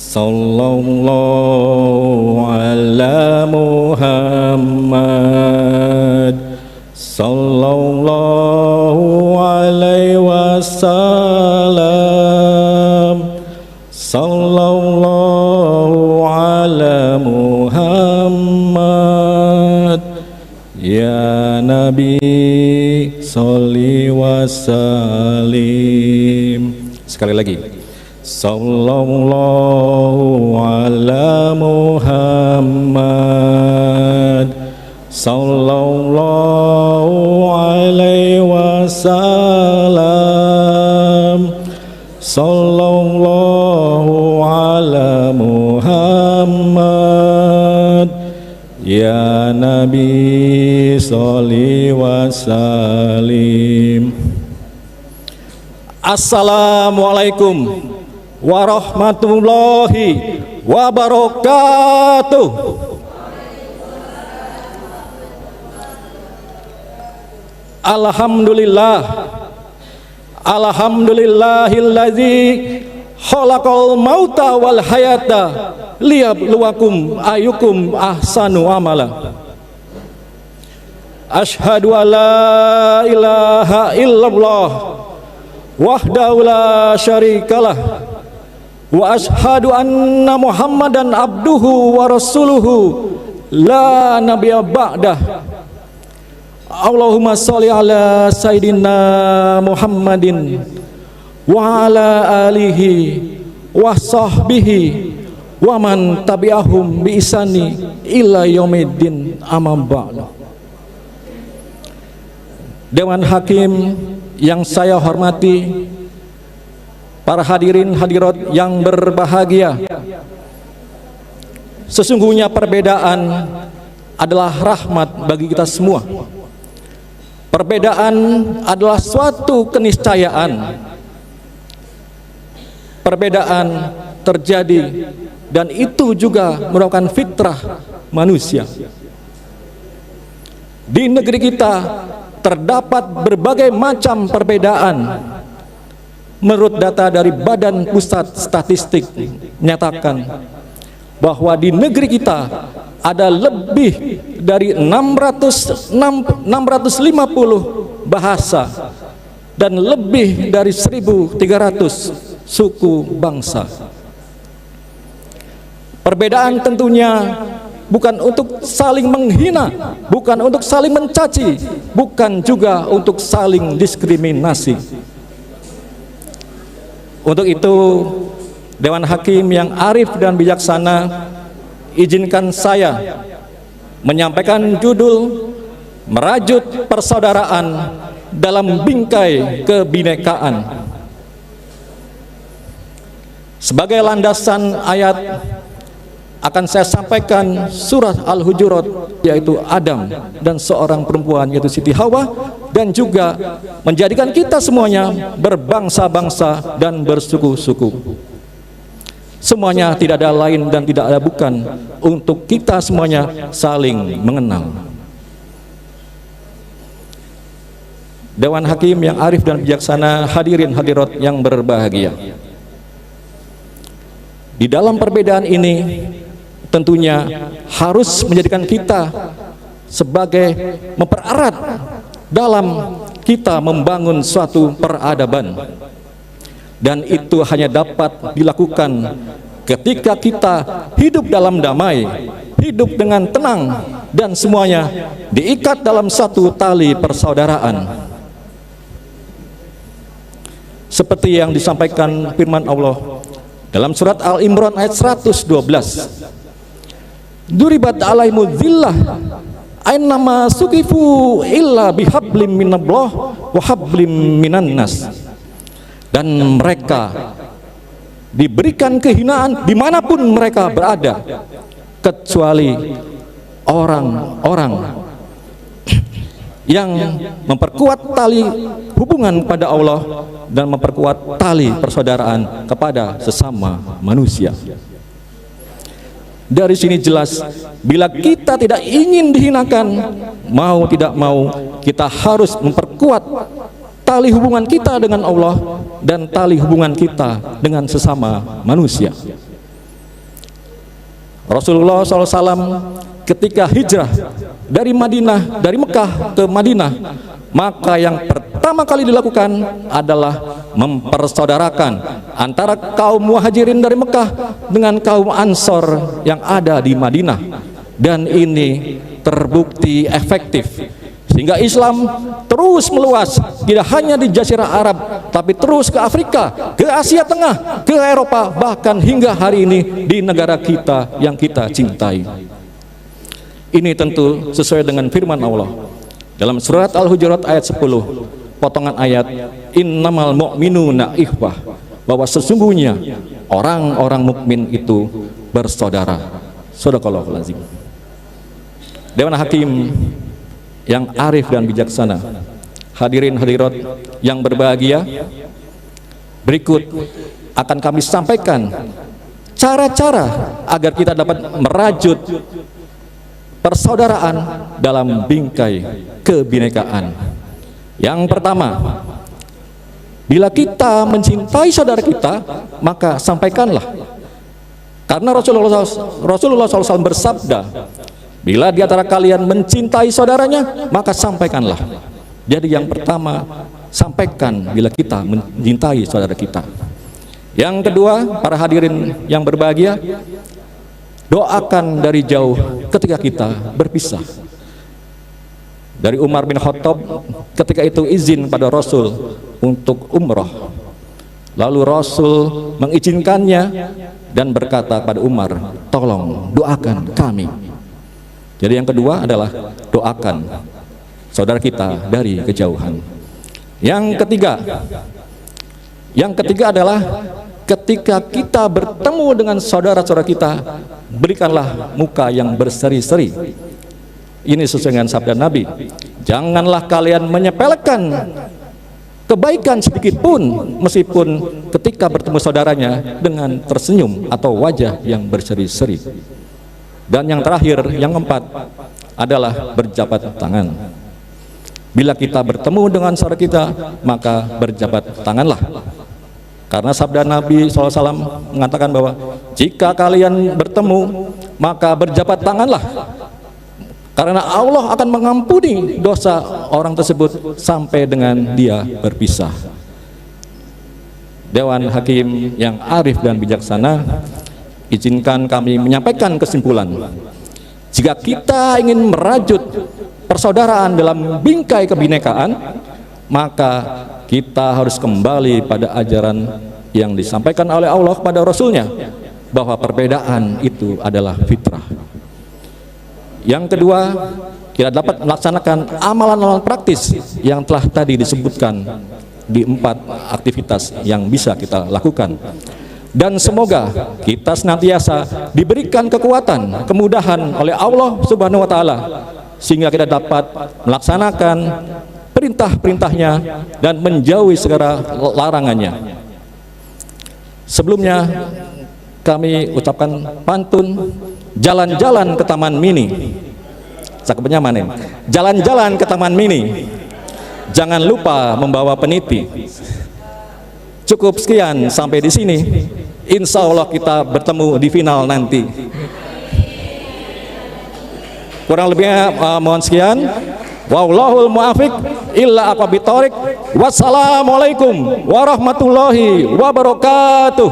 Sallallahu ala Muhammad Sallallahu alaihi wasallam Sallallahu ala Muhammad Ya Nabi Sholli wa sallim. Sekali lagi. Sallallahu ala Muhammad Sallallahu alaihi wasallam Sallallahu ala Muhammad Ya Nabi Sholli wa sallim. Assalamualaikum warahmatullahi wabarakatuh. Alhamdulillah, alhamdulillahilladzi khalaqal mauta wal hayata liyabluwakum ayyukum ahsanu amala. Asyhadu an la ilaha illallah wahdahu la syarikalah wa asyhadu anna Muhammadan abduhu wa rasuluhu la nabiyya ba'dah. Allahumma sholli ala sayyidina Muhammadin wa ala alihi wa sahbihi wa man tabi'ahum bi ihsani ila yaumiddin amma ba'du. Dewan Hakim yang saya hormati, para hadirin hadirat yang berbahagia, sesungguhnya perbedaan adalah rahmat bagi kita semua. Perbedaan adalah suatu keniscayaan. Perbedaan terjadi dan itu juga merupakan fitrah manusia. Di negeri kita terdapat berbagai macam perbedaan. Menurut data dari Badan Pusat Statistik menyatakan bahwa di negeri kita ada lebih dari 650 bahasa dan lebih dari 1.300 suku bangsa. Perbedaan tentunya bukan untuk saling menghina, bukan untuk saling mencaci, bukan juga untuk saling diskriminasi. Untuk itu, Dewan Hakim yang arif dan bijaksana, izinkan saya menyampaikan judul Merajut Persaudaraan dalam Bingkai Kebinekaan. Sebagai landasan ayat akan saya sampaikan surat Al-Hujurat, yaitu Adam dan seorang perempuan yaitu Siti Hawa, dan juga menjadikan kita semuanya berbangsa-bangsa dan bersuku-suku. Semuanya tidak ada lain dan tidak ada bukan untuk kita semuanya saling mengenal. Dewan Hakim yang arif dan bijaksana, hadirin hadirat yang berbahagia. Di dalam perbedaan ini tentunya harus menjadikan kita sebagai mempererat dalam kita membangun suatu peradaban, dan itu hanya dapat dilakukan ketika kita hidup dalam damai, hidup dengan tenang, dan semuanya diikat dalam satu tali persaudaraan. Seperti yang disampaikan firman Allah dalam surat Al-Imran ayat 112, Duribat alaihimu dzillah ainnama suqifu illa bihablim minallah wa hablim minan nas. Dan mereka diberikan kehinaan dimanapun mereka berada, kecuali orang-orang yang memperkuat tali hubungan pada Allah dan memperkuat tali persaudaraan kepada sesama manusia. Dari sini jelas, bila kita tidak ingin dihinakan, mau tidak mau kita harus memperkuat tali hubungan kita dengan Allah dan tali hubungan kita dengan sesama manusia. Rasulullah SAW ketika hijrah dari Mekah ke Madinah, maka yang pertama kali dilakukan adalah mempersaudarakan antara kaum muhajirin dari Mekah dengan kaum Ansor yang ada di Madinah, dan ini terbukti efektif sehingga Islam terus meluas, tidak hanya di Jazirah Arab tapi terus ke Afrika, ke Asia Tengah, ke Eropa, bahkan hingga hari ini di negara kita yang kita cintai. Ini tentu sesuai dengan firman Allah dalam surat Al-Hujurat ayat 10, potongan ayat, innamal mu'minuna ikhwah, bahwa sesungguhnya orang-orang mukmin itu bersaudara. Shadaqallahul azim. Dewan Hakim yang arif dan bijaksana, hadirin hadirat yang berbahagia, berikut akan kami sampaikan cara-cara agar kita dapat merajut persaudaraan dalam bingkai kebinekaan. Yang pertama, bila kita mencintai saudara kita, maka sampaikanlah. Karena Rasulullah SAW bersabda, bila di antara kalian mencintai saudaranya, maka sampaikanlah. Jadi yang pertama, sampaikan bila kita mencintai saudara kita. Yang kedua, para hadirin yang berbahagia, doakan dari jauh ketika kita berpisah. Dari Umar bin Khattab ketika itu izin pada Rasul untuk umrah, lalu Rasul mengizinkannya dan berkata pada Umar, tolong doakan kami. Jadi yang kedua adalah doakan saudara kita dari kejauhan. Yang ketiga adalah ketika kita bertemu dengan saudara-saudara kita, berikanlah muka yang berseri-seri. Ini sesuai dengan sabda Nabi, janganlah kalian menyepelekan kebaikan sedikit pun, meskipun ketika bertemu saudaranya dengan tersenyum atau wajah yang berseri-seri. Dan yang terakhir, yang keempat adalah berjabat tangan. Bila kita bertemu dengan saudara kita, maka berjabat tanganlah. Karena sabda Nabi SAW mengatakan bahwa jika kalian bertemu, maka berjabat tanganlah. Karena Allah akan mengampuni dosa orang tersebut sampai dengan dia berpisah. Dewan Hakim yang arif dan bijaksana, izinkan kami menyampaikan kesimpulan. Jika kita ingin merajut persaudaraan dalam bingkai kebinekaan, maka kita harus kembali pada ajaran yang disampaikan oleh Allah kepada Rasulnya, bahwa perbedaan itu adalah fitrah. Yang kedua, kita dapat melaksanakan amalan-amalan praktis yang telah tadi disebutkan di 4 aktivitas yang bisa kita lakukan. Dan semoga kita senantiasa diberikan kekuatan, kemudahan oleh Allah Subhanahu wa Ta'ala, sehingga kita dapat melaksanakan perintah-perintahnya dan menjauhi segala larangannya. Sebelumnya kami ucapkan pantun, jalan-jalan ke Taman Mini. Cakepnya mana? Jalan-jalan ke Taman Mini, jangan lupa membawa peniti. Cukup sekian sampai di sini. Insya Allah kita bertemu di final nanti. Kurang lebihnya mohon sekian. Wallahul muafiq illa aqwabit thoriq. Wassalamualaikum warahmatullahi wabarakatuh.